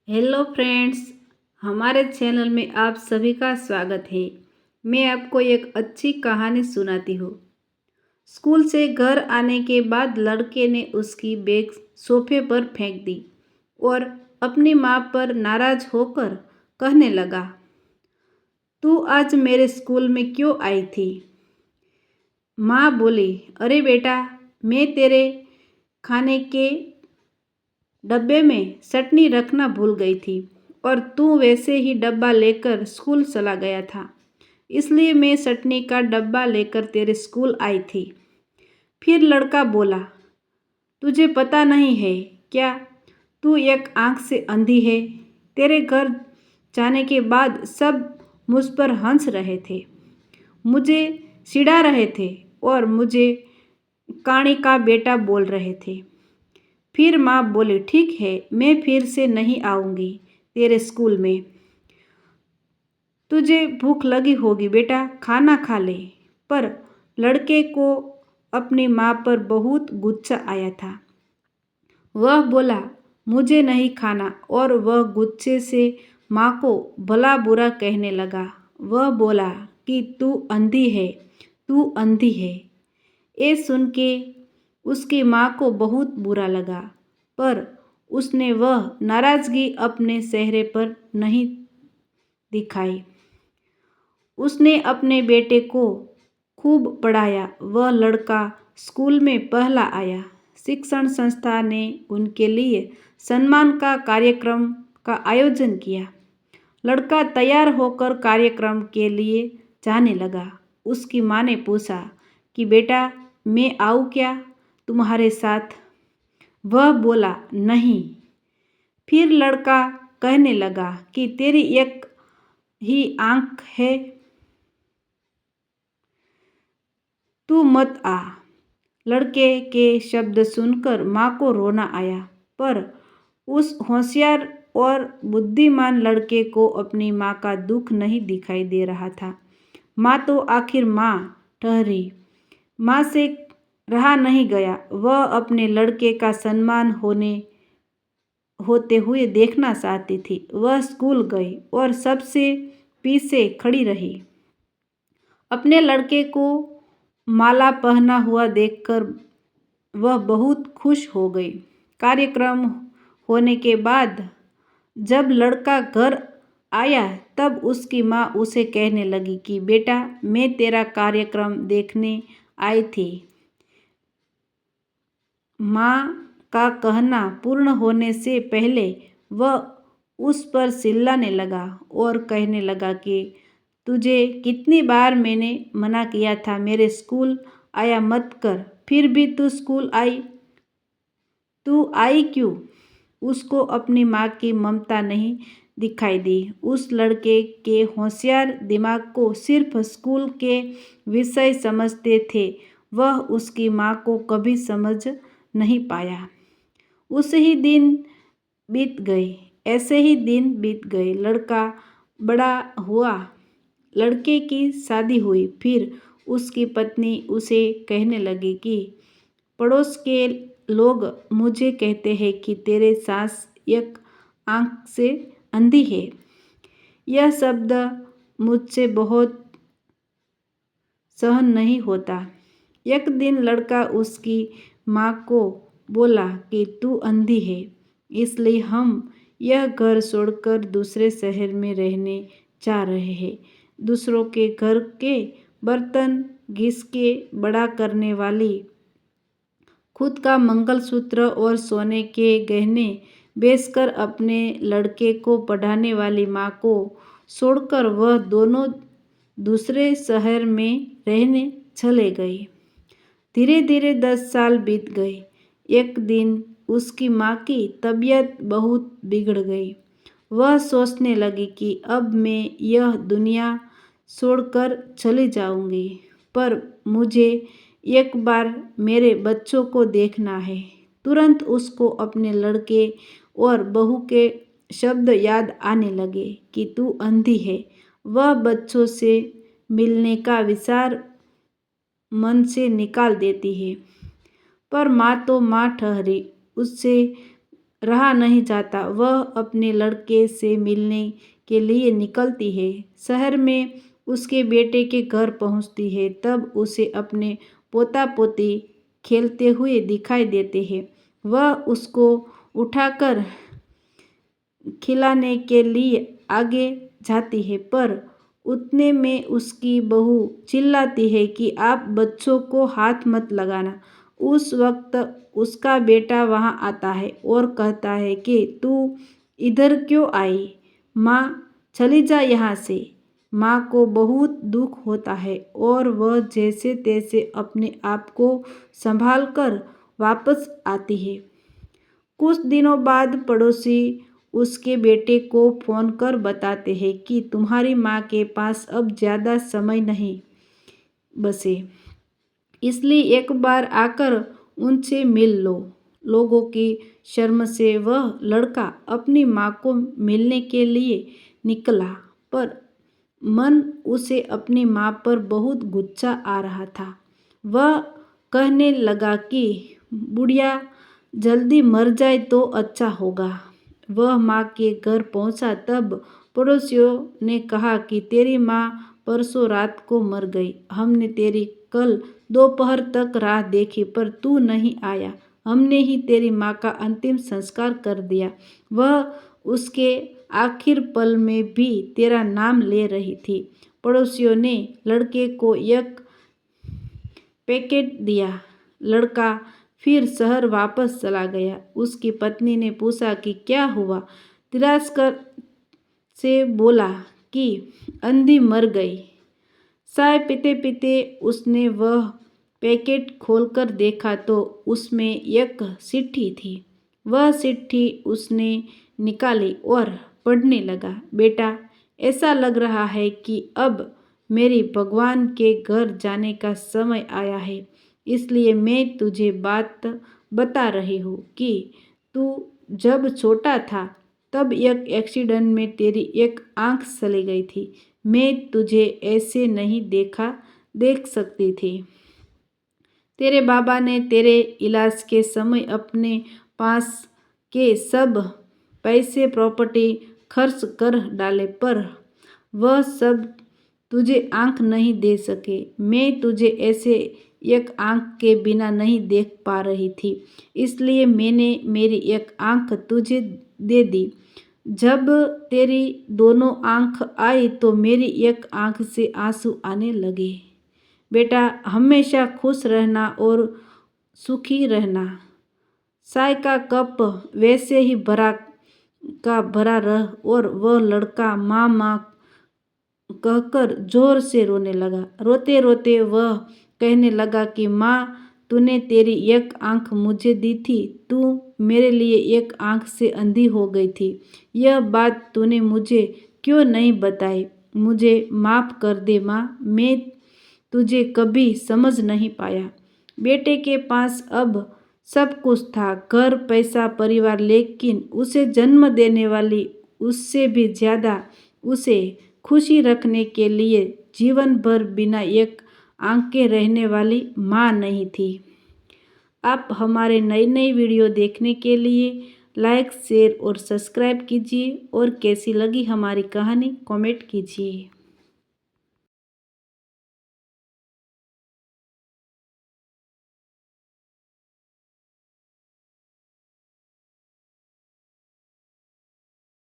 Hello friends, हमारे channel में आप सभी का स्वागत है। मैं आपको एक अच्छी कहानी सुनाती हूँ। स्कूल से घर आने के बाद लड़के ने उसकी बैग सोफे पर फेंक दी और अपनी माँ पर नाराज होकर कहने लगा, तू आज मेरे स्कूल में क्यों आई थी? माँ बोली, अरे बेटा, मैं तेरे खाने के डब्बे में चटनी रखना भूल गई थी और तू वैसे ही डब्बा लेकर स्कूल चला गया था, इसलिए मैं चटनी का डब्बा लेकर तेरे स्कूल आई थी। फिर लड़का बोला, तुझे पता नहीं है क्या, तू एक आंख से अंधी है। तेरे घर जाने के बाद सब मुझ पर हंस रहे थे, मुझे चिढ़ा रहे थे और मुझे काणी का बेटा बोल रहे थे। फिर माँ बोली, ठीक है, मैं फिर से नहीं आऊँगी तेरे स्कूल में। तुझे भूख लगी होगी बेटा, खाना खा ले। पर लड़के को अपनी माँ पर बहुत गुस्सा आया था। वह बोला, मुझे नहीं खाना, और वह गुस्से से माँ को भला बुरा कहने लगा। वह बोला कि तू अंधी है, तू अंधी है। ये सुन के उसकी माँ को बहुत बुरा लगा, पर उसने वह नाराज़गी अपने चेहरे पर नहीं दिखाई। उसने अपने बेटे को खूब पढ़ाया। वह लड़का स्कूल में पहला आया। शिक्षण संस्था ने उनके लिए सम्मान का कार्यक्रम का आयोजन किया। लड़का तैयार होकर कार्यक्रम के लिए जाने लगा। उसकी माँ ने पूछा कि बेटा, मैं आऊँ क्या तुम्हारे साथ? वह बोला, नहीं। फिर लड़का कहने लगा कि तेरी एक ही आंख है, तू मत आ। लड़के के शब्द सुनकर माँ को रोना आया, पर उस होशियार और बुद्धिमान लड़के को अपनी माँ का दुख नहीं दिखाई दे रहा था। माँ तो आखिर माँ ठहरी। माँ से रहा नहीं गया। वह अपने लड़के का सम्मान होते हुए देखना चाहती थी। वह स्कूल गई और सबसे पीछे खड़ी रही। अपने लड़के को माला पहना हुआ देखकर वह बहुत खुश हो गई। कार्यक्रम होने के बाद जब लड़का घर आया तब उसकी माँ उसे कहने लगी कि बेटा, मैं तेरा कार्यक्रम देखने आई थी। माँ का कहना पूर्ण होने से पहले वह उस पर चिल्लाने लगा और कहने लगा कि तुझे कितनी बार मैंने मना किया था मेरे स्कूल आया मत कर, फिर भी तू स्कूल आई। तू आई क्यों? उसको अपनी माँ की ममता नहीं दिखाई दी। उस लड़के के होशियार दिमाग को सिर्फ स्कूल के विषय समझते थे। वह उसकी माँ को कभी समझ नहीं पाया। उस ही दिन बीत गए। ऐसे ही दिन बीत गए। लड़का बड़ा हुआ। लड़के की शादी हुई। फिर उसकी पत्नी उसे कहने लगी कि पड़ोस के लोग मुझे कहते हैं कि तेरे सास एक आंख से अंधी है। यह शब्द मुझसे बहुत सहन नहीं होता। एक दिन लड़का उसकी माँ को बोला कि तू अंधी है, इसलिए हम यह घर छोड़कर दूसरे शहर में रहने जा रहे हैं। दूसरों के घर के बर्तन घिस के बड़ा करने वाली, खुद का मंगलसूत्र और सोने के गहने बेचकर अपने लड़के को पढ़ाने वाली माँ को छोड़कर वह दोनों दूसरे शहर में रहने चले गए। धीरे धीरे 10 साल बीत गए। एक दिन उसकी माँ की तबीयत बहुत बिगड़ गई। वह सोचने लगी कि अब मैं यह दुनिया छोड़कर चली जाऊंगी, पर मुझे एक बार मेरे बच्चों को देखना है। तुरंत उसको अपने लड़के और बहू के शब्द याद आने लगे कि तू अंधी है। वह बच्चों से मिलने का विचार मन से निकाल देती है, पर माँ तो माँ ठहरी। उससे रहा नहीं जाता। वह अपने लड़के से मिलने के लिए निकलती है। शहर में उसके बेटे के घर पहुंचती है, तब उसे अपने पोता पोती खेलते हुए दिखाई देते हैं। वह उसको उठाकर खिलाने के लिए आगे जाती है, पर उतने में उसकी बहू चिल्लाती है कि आप बच्चों को हाथ मत लगाना। उस वक्त उसका बेटा वहां आता है और कहता है कि तू इधर क्यों आई? माँ, चली जा यहाँ से। माँ को बहुत दुख होता है और वह जैसे तैसे अपने आप को संभाल कर वापस आती है। कुछ दिनों बाद पड़ोसी उसके बेटे को फ़ोन कर बताते हैं कि तुम्हारी माँ के पास अब ज़्यादा समय नहीं बचे, इसलिए एक बार आकर उनसे मिल लो। लोगों की शर्म से वह लड़का अपनी माँ को मिलने के लिए निकला, पर मन उसे अपनी माँ पर बहुत गुस्सा आ रहा था। वह कहने लगा कि बुढ़िया जल्दी मर जाए तो अच्छा होगा। वह माँ के घर पहुँचा, तब पड़ोसियों ने कहा कि तेरी माँ परसों रात को मर गई। हमने तेरी कल दोपहर तक राह देखी, पर तू नहीं आया। हमने ही तेरी माँ का अंतिम संस्कार कर दिया। वह उसके आखिर पल में भी तेरा नाम ले रही थी। पड़ोसियों ने लड़के को एक पैकेट दिया। लड़का फिर शहर वापस चला गया। उसकी पत्नी ने पूछा कि क्या हुआ? तिरस्कार से बोला कि अंधी मर गई। चाय पीते पीते उसने वह पैकेट खोलकर देखा तो उसमें एक चिट्ठी थी। वह चिट्ठी उसने निकाली और पढ़ने लगा। बेटा, ऐसा लग रहा है कि अब मेरी भगवान के घर जाने का समय आया है, इसलिए मैं तुझे बात बता रही हूँ कि तू जब छोटा था तब एक एक्सीडेंट में तेरी एक आंख चली गई थी। मैं तुझे ऐसे नहीं देख सकती थी। तेरे बाबा ने तेरे इलाज के समय अपने पास के सब पैसे प्रॉपर्टी खर्च कर डाले, पर वह सब तुझे आंख नहीं दे सके। मैं तुझे ऐसे एक आंख के बिना नहीं देख पा रही थी, इसलिए मैंने मेरी एक आंख तुझे दे दी। जब तेरी दोनों आंख आई तो मेरी एक आंख से आंसू आने लगे। बेटा, हमेशा खुश रहना और सुखी रहना। चाय का कप वैसे ही भरा का भरा रह। और वह लड़का माँ माँ कहकर जोर से रोने लगा। रोते रोते वह कहने लगा कि माँ, तूने तेरी एक आंख मुझे दी थी, तू मेरे लिए एक आंख से अंधी हो गई थी। यह बात तूने मुझे क्यों नहीं बताई? मुझे माफ़ कर दे माँ, मैं तुझे कभी समझ नहीं पाया। बेटे के पास अब सब कुछ था, घर, पैसा, परिवार, लेकिन उसे जन्म देने वाली उससे भी ज़्यादा उसे खुशी रखने के लिए जीवन भर बिना एक आंख के रहने वाली माँ नहीं थी। आप हमारे नई नई वीडियो देखने के लिए लाइक, शेयर और सब्सक्राइब कीजिए और कैसी लगी हमारी कहानी कमेंट कीजिए।